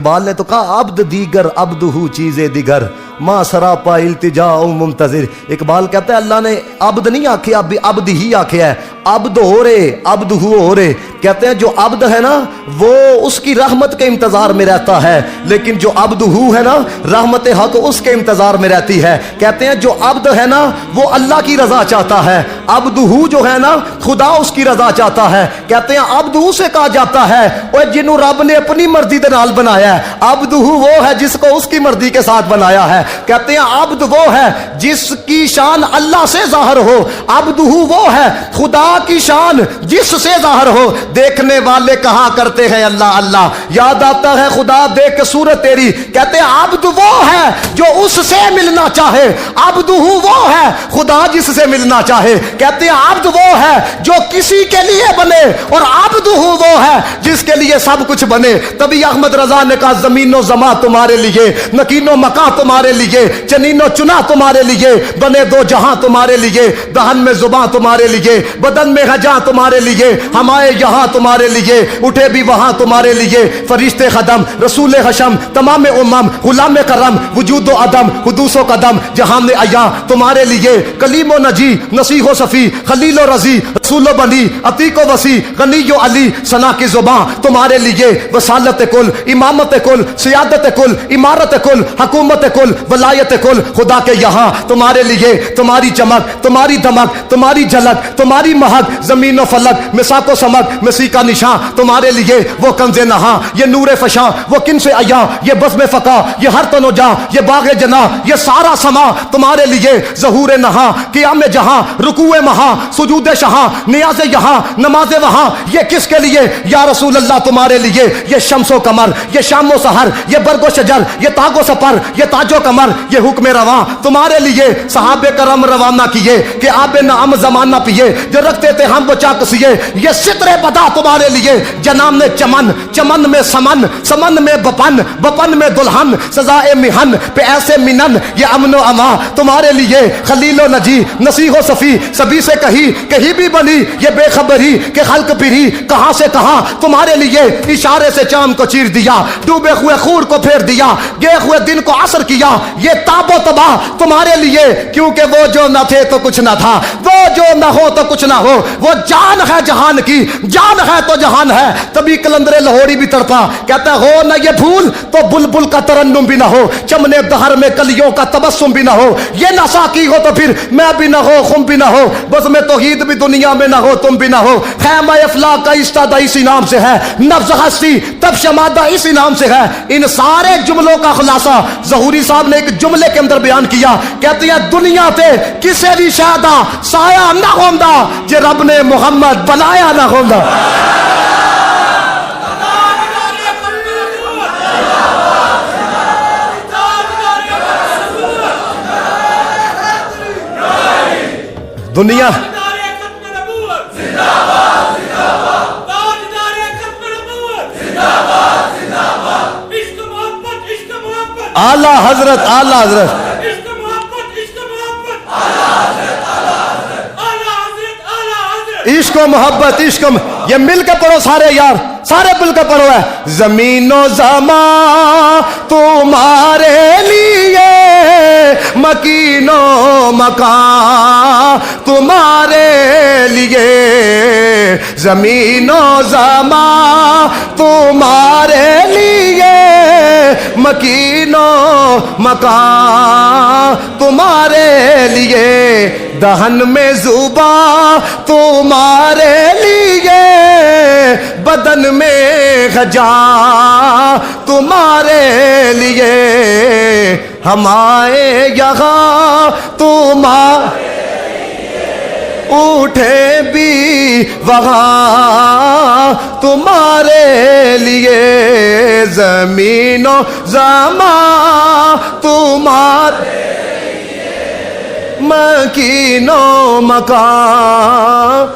بال نے تو کہا عبد دیگر عبد ہو چیزیں دیگر ماں سراپا التجا ممتظر. اقبال کہتا ہے اللہ نے عبد نہیں آکھیا، اب بھی عبد ہی آکھیا ہے. عبد ہو رہے عبد ہو رہے. کہتے ہیں جو عبد ہے نا وہ اس کی رحمت کے انتظار میں رہتا ہے، لیکن جو عبد ہو ہے نا رحمت حق اس کے انتظار میں رہتی ہے. کہتے ہیں جو عبد ہے نا وہ اللہ کی رضا چاہتا ہے، عبد ہو جو ہے نا خدا اس کی رضا چاہتا ہے. کہتے ہیں عبد ہو سے کہا جاتا ہے وہ جنہوں رب نے اپنی مرضی دے نال بنایا ہے. عبد ہو وہ ہے جس کو اس کی مرضی کے ساتھ بنایا ہے. کہتے ہیں عبد وہ ہے جس کی شان اللہ سے ظاہر ہو. عبد ہو وہ ہے خدا کی شان جس سے ظاہر ہو. دیکھنے والے کہا کرتے ہیں اللہ اللہ، یاد آتا ہے خدا دیکھ کے صورت تیری. کہتے ہیں عبد وہ ہے جو اس سے ملنا چاہے. عبد ہو وہ ہے خدا جس سے ملنا چاہے. کہتے ہیں عبد وہ ہے جو کسی کے لیے بنے، اور عبد ہو وہ ہے جس کے لیے سب کچھ بنے. تبھی احمد رضا نے کہا زمین و زماں تمہارے لیے، مکین و مکاں تمہارے لیے، چنین و چنا تمہارے لیے، بنے دو جہاں تمہارے لیے، دہن میں زباں تمہارے لیے، بدن میں ہجاں تمہارے لیے، ہم آئے یہاں تمہارے لیے، اٹھے بھی وہاں تمہارے لیے. فرشتے خدم رسول حشم تمام امم غلام کرم وجود و عدم حدوث و قدم جہان عیاں تمہارے لیے. کلیم و نجی نصیح و صفی خلیل و رضی رسول و بنی عتیق و وسیع غنی و علی ثنا کی زباں تمہارے لیے. وصالت کل امامت کل سیادت کل عمارت کل حکومت کل ولایت کل خدا کے یہاں تمہارے لیے. تمہاری چمک تمہاری دمک تمہاری جھلک تمہاری مہک زمین و فلک مساق و سمک مسیح کا نشان تمہارے لیے. وہ کنز نہاں یہ نور فشاں وہ کن سے عیاں یہ بزم فقا یہ ہر تن و جاں یہ باغ جنا یہ سارا سما تمہارے لیے. ظہور نہاں قیام جہاں رکوع مہاں سجود شہاں نیاز یہاں نماز وہاں یہ کس کے لیے یا رسول اللہ تمہارے لیے. یہ شمس و قمر یہ شام و سحر یہ برگ و شجر یہ تاگ و سپر یہ تاج و کمر یہ حکم رواں تمہارے لیے. صحابہ کرم روانہ کیے کہ آب نعم زمانہ پیے جو رکھتے تھے ہم وہ چاکسیے. یہ ستر بدا تمہارے لیے. جنام نے چمن چمن میں سمن سمن میں بپن بپن میں دلہن سزائے مہن پہ ایسے منن یہ امن و امان تمہارے لیے. خلیل و نجی نصیح و صفی سبھی سے کہیں بھی بنی یہ بے خبری کہ خلق پری کہاں سے کہاں تمہارے لیے. اشارے سے چاند کو چیر دیا ڈوبے ہوئے خور کو پھیر دیا گئے ہوئے دن کو عصر کیا. یہ تاب و تباہ تمہارے لیے کیونکہ وہ جو نہ تھے تو کچھ نہ تھا، وہ جو نہ ہو تو کچھ نہ ہو. وہ جان ہے جہان کی جان ہے تو جہان ہے. تبھی کلندر لاہوری بھی تڑپا کہتا ہو نہ یہ بھول تو بلبل کا ترنم بھی نہ ہو، چمنے دہر میں کلیوں کا تبسم بھی نہ ہو. یہ نہ ساقی ہو تو پھر میں بھی نہ ہو خم بھی نہ ہو، بزم توحید بھی دنیا میں نہ ہو تم بھی نہ ہو. خیمہ افلاک کا استادہ اسی نام سے ہے، نفس ہستی تب شمادہ اسی نام سے ہے. ان سارے جملوں کا خلاصہ ظہوری صاحب نے ایک جملے کے اندر بیان کیا. کہتے ہیں دنیا تے کسے بھی شاہدہ سایہ نہ ہوندا جے رب نے محمد بنایا نہ ہوندا. دنیا اعلی حضرت اعلی حضرت عشق و محبت عشق یہ مل کے پڑھو سارے یار سارے مل کے پڑھو. ہے زمین و زمان تمہارے لیے مکین و مکان تمہارے لیے. زمین و زمان تمہارے لیے مکین و مکان تمہارے لیے. دہن میں زباں تمہارے لیے بدن میں ہجاں تمہارے لیے. ہم آئے یہاں تمہارے اٹھے بھی وہاں تمہارے لیے. زمین و زمان تمہارے مکین و مکان